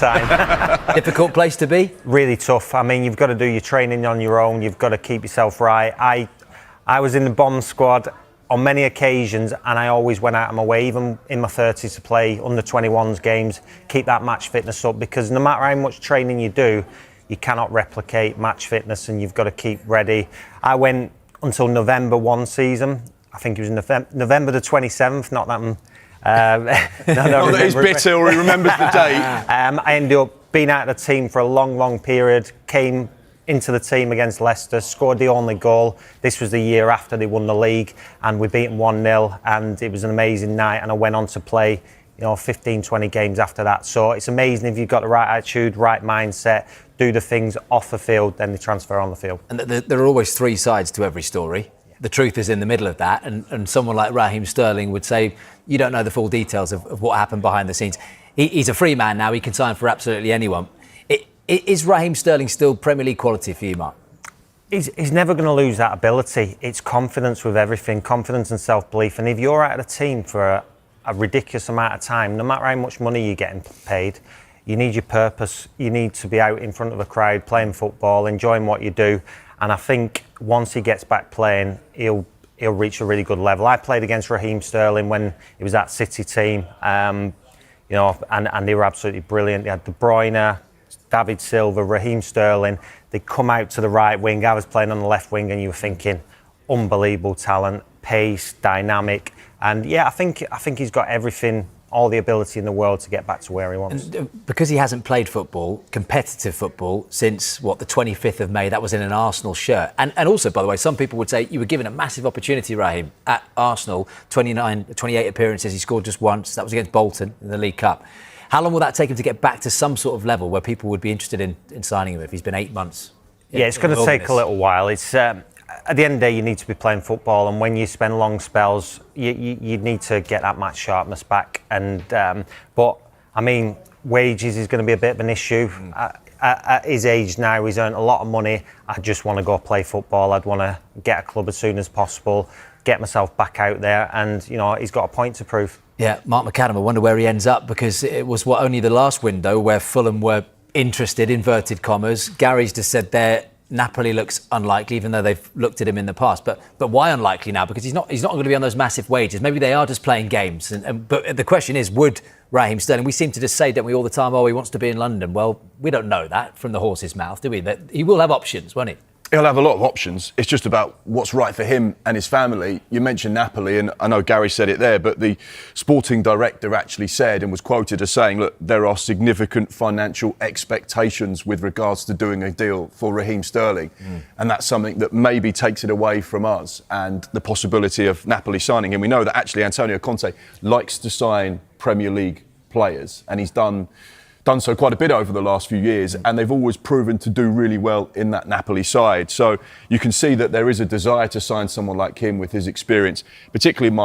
time. Difficult place to be? Really tough. I mean, you've got to do your training on your own. You've got to keep yourself right. I was in the bomb squad on many occasions, and I always went out of my way, even in my 30s, to play under 21s games, keep that match fitness up, because no matter how much training you do, you cannot replicate match fitness, and you've got to keep ready. I went until November one season. I think it was November the 27th, not that. Not that he's bitter or he remembers the date. I ended up being out of the team for a long period. Came into the team against Leicester, scored the only goal. This was the year after they won the league, and we beat them 1-0, and it was an amazing night, and I went on to play 15, 20 games after that. So it's amazing if you've got the right attitude, right mindset, do the things off the field, then they transfer on the field. And there are always three sides to every story. The truth is in the middle of that, and someone like Raheem Sterling would say, you don't know the full details of what happened behind the scenes. He's a free man now, he can sign for absolutely anyone. Is Raheem Sterling still Premier League quality for you, Mark? He's never going to lose that ability. It's confidence with everything, confidence and self-belief. And if you're out of the team for a ridiculous amount of time, no matter how much money you're getting paid, you need your purpose. You need to be out in front of a crowd, playing football, enjoying what you do. And I think once he gets back playing, he'll reach a really good level. I played against Raheem Sterling when he was at City team, and they were absolutely brilliant. They had De Bruyne, David Silva, Raheem Sterling. They come out to the right wing. I was playing on the left wing, and you were thinking, unbelievable talent, pace, dynamic, and yeah, I think he's got everything, all the ability in the world to get back to where he wants. And because he hasn't played football, competitive football, since the 25th of May, that was in an Arsenal shirt. And also, by the way, some people would say you were given a massive opportunity, Raheem, at Arsenal. 28 appearances, he scored just once. That was against Bolton in the League Cup. How long will that take him to get back to some sort of level where people would be interested in signing him if he's been 8 months? Yeah, it's going to take a little while. It's at the end of the day, you need to be playing football, and when you spend long spells, you need to get that match sharpness back. And but I mean, wages is going to be a bit of an issue. At his age now, he's earned a lot of money. I just want to go play football. I'd want to get a club as soon as possible, get myself back out there, and he's got a point to prove. Yeah, Mark McAdam, I wonder where he ends up, because it was only the last window where Fulham were interested, inverted commas. Gary's just said there, Napoli looks unlikely, even though they've looked at him in the past. But why unlikely now? Because he's not going to be on those massive wages. Maybe they are just playing games. But the question is, would Raheem Sterling? We seem to just say, don't we, all the time, he wants to be in London. Well, we don't know that from the horse's mouth, do we? That he will have options, won't he? He'll have a lot of options. It's just about what's right for him and his family. You mentioned Napoli, and I know Gary said it there, but the sporting director actually said and was quoted as saying, look, there are significant financial expectations with regards to doing a deal for Raheem Sterling. And that's something that maybe takes it away from us and the possibility of Napoli signing him. We know that actually Antonio Conte likes to sign Premier League players, and he's done so quite a bit over the last few years, and they've always proven to do really well in that Napoli side. So you can see that there is a desire to sign someone like him with his experience, particularly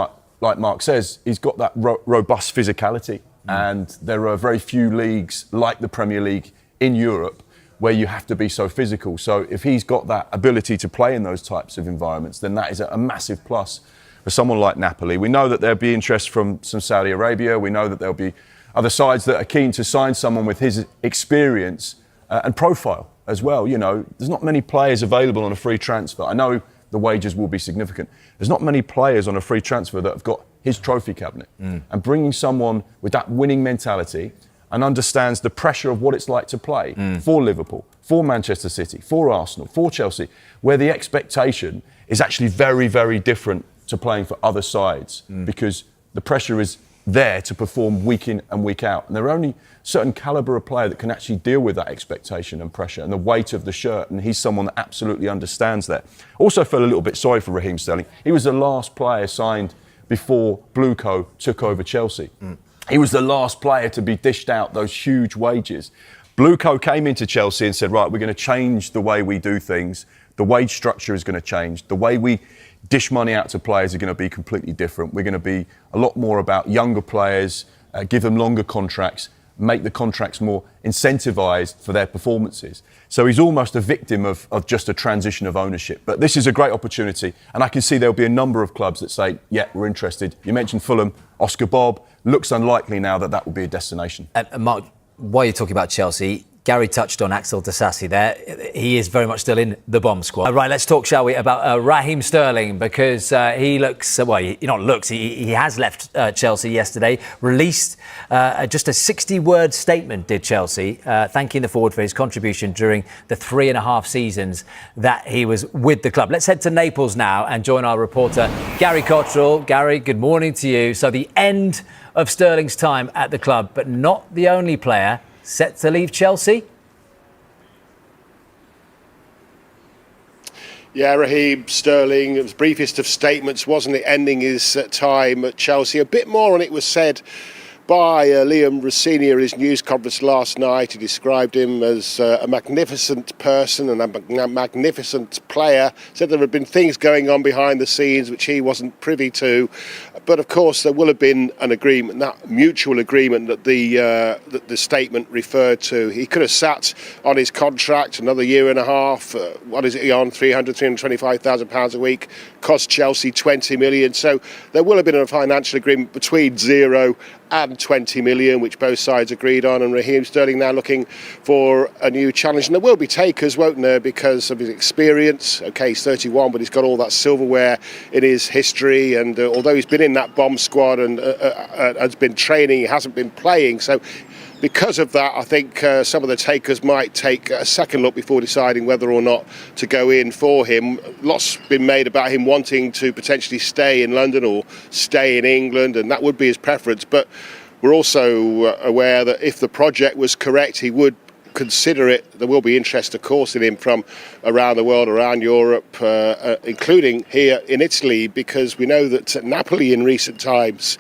like Mark says, he's got that robust physicality, and there are very few leagues like the Premier League in Europe where you have to be so physical. So if he's got that ability to play in those types of environments, then that is a massive plus for someone like Napoli. We know that there'll be interest from some Saudi Arabia. We know that there'll be other sides that are keen to sign someone with his experience and profile as well. There's not many players available on a free transfer. I know the wages will be significant. There's not many players on a free transfer that have got his trophy cabinet. And bringing someone with that winning mentality and understands the pressure of what it's like to play for Liverpool, for Manchester City, for Arsenal, for Chelsea, where the expectation is actually very, very different to playing for other sides, because the pressure is there to perform week in and week out. And there are only certain calibre of player that can actually deal with that expectation and pressure and the weight of the shirt, and he's someone that absolutely understands that. Also felt a little bit sorry for Raheem Sterling. He was the last player signed before Blueco took over Chelsea. He was the last player to be dished out those huge wages. Blueco came into Chelsea and said, right, we're going to change the way we do things. The wage structure is going to change. The way we dish money out to players are going to be completely different. We're going to be a lot more about younger players, give them longer contracts, make the contracts more incentivised for their performances. So he's almost a victim of just a transition of ownership. But this is a great opportunity, and I can see there'll be a number of clubs that say, yeah, we're interested. You mentioned Fulham, Oscar Bob. Looks unlikely now that will be a destination. And Mark, while you're talking about Chelsea, Gary touched on Axel Disasi there. He is very much still in the bomb squad. Right, let's talk, shall we, about Raheem Sterling, because he looks, he has left Chelsea yesterday, released just a 60-word statement, did Chelsea, thanking the forward for his contribution during the 3.5 seasons that he was with the club. Let's head to Naples now and join our reporter, Gary Cottrell. Gary, good morning to you. So the end of Sterling's time at the club, but not the only player set to leave Chelsea? Yeah, Raheem Sterling, it was briefest of statements, wasn't it, ending his time at Chelsea. A bit more on it was said by Liam Rossini at his news conference last night. He described him as a magnificent person and a magnificent player. Said there had been things going on behind the scenes which he wasn't privy to. But of course, there will have been an agreement, that mutual agreement that the statement referred to. He could have sat on his contract another year and a half. What is it he on? £325,000 a week. Cost Chelsea 20 million. So there will have been a financial agreement between 0 and 20 million, which both sides agreed on, and Raheem Sterling now looking for a new challenge. And there will be takers, won't there, because of his experience. Okay, he's 31, but he's got all that silverware in his history, and although he's been in that bomb squad and has been training, he hasn't been playing. So because of that, I think some of the takers might take a second look before deciding whether or not to go in for him. Lots been made about him wanting to potentially stay in London or stay in England, and that would be his preference. But we're also aware that if the project was correct, he would consider it. There will be interest, of course, in him from around the world, around Europe, including here in Italy, because we know that Napoli in recent times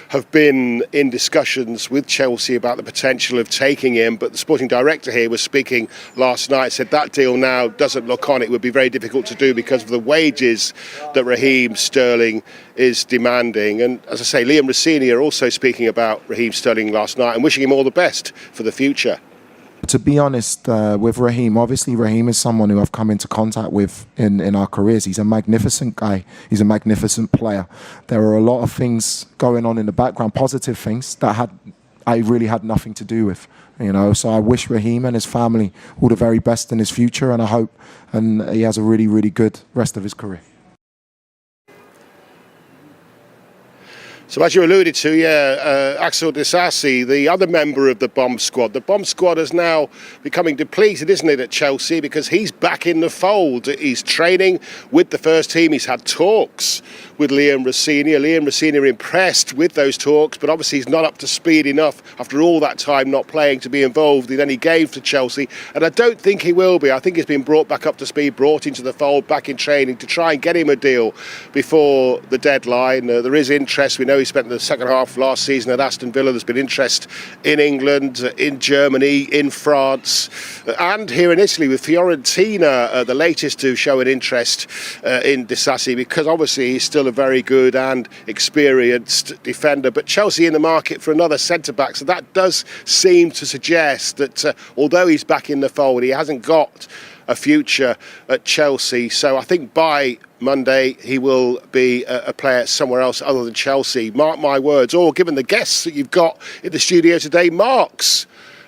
have been in discussions with Chelsea about the potential of taking him. But the sporting director here was speaking last night, said that deal now doesn't look on. It would be very difficult to do because of the wages that Raheem Sterling is demanding. And as I say, Liam Rossini are also speaking about Raheem Sterling last night and wishing him all the best for the future. To be honest, with Raheem, obviously Raheem is someone who I've come into contact with in our careers. He's a magnificent guy. He's a magnificent player. There are a lot of things going on in the background, positive things that I really had nothing to do with. So I wish Raheem and his family all the very best in his future, and I hope and he has a really, really good rest of his career. So as you alluded to, Axel Disasi, the other member of the bomb squad. The bomb squad is now becoming depleted, isn't it, at Chelsea, because he's back in the fold. He's training with the first team. He's had talks with Liam Rossini. Liam Rossini are impressed with those talks, but obviously he's not up to speed enough after all that time not playing to be involved in any games for Chelsea. And I don't think he will be. I think he's been brought back up to speed, brought into the fold, back in training to try and get him a deal before the deadline. There is interest. We know he spent the second half of last season at Aston Villa. There's been interest in England, in Germany, in France, and here in Italy with Fiorentina, the latest to show an interest in Disasi, because obviously he's still a very good and experienced defender. But Chelsea in the market for another centre-back, so that does seem to suggest that although he's back in the fold, he hasn't got a future at Chelsea. So I think by Monday he will be a player somewhere else other than Chelsea. Mark my words, or given the guests that you've got in the studio today, marks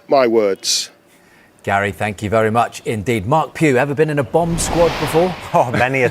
my words. Gary, thank you very much indeed. Mark Pugh, ever been in a bomb squad before? Oh, many a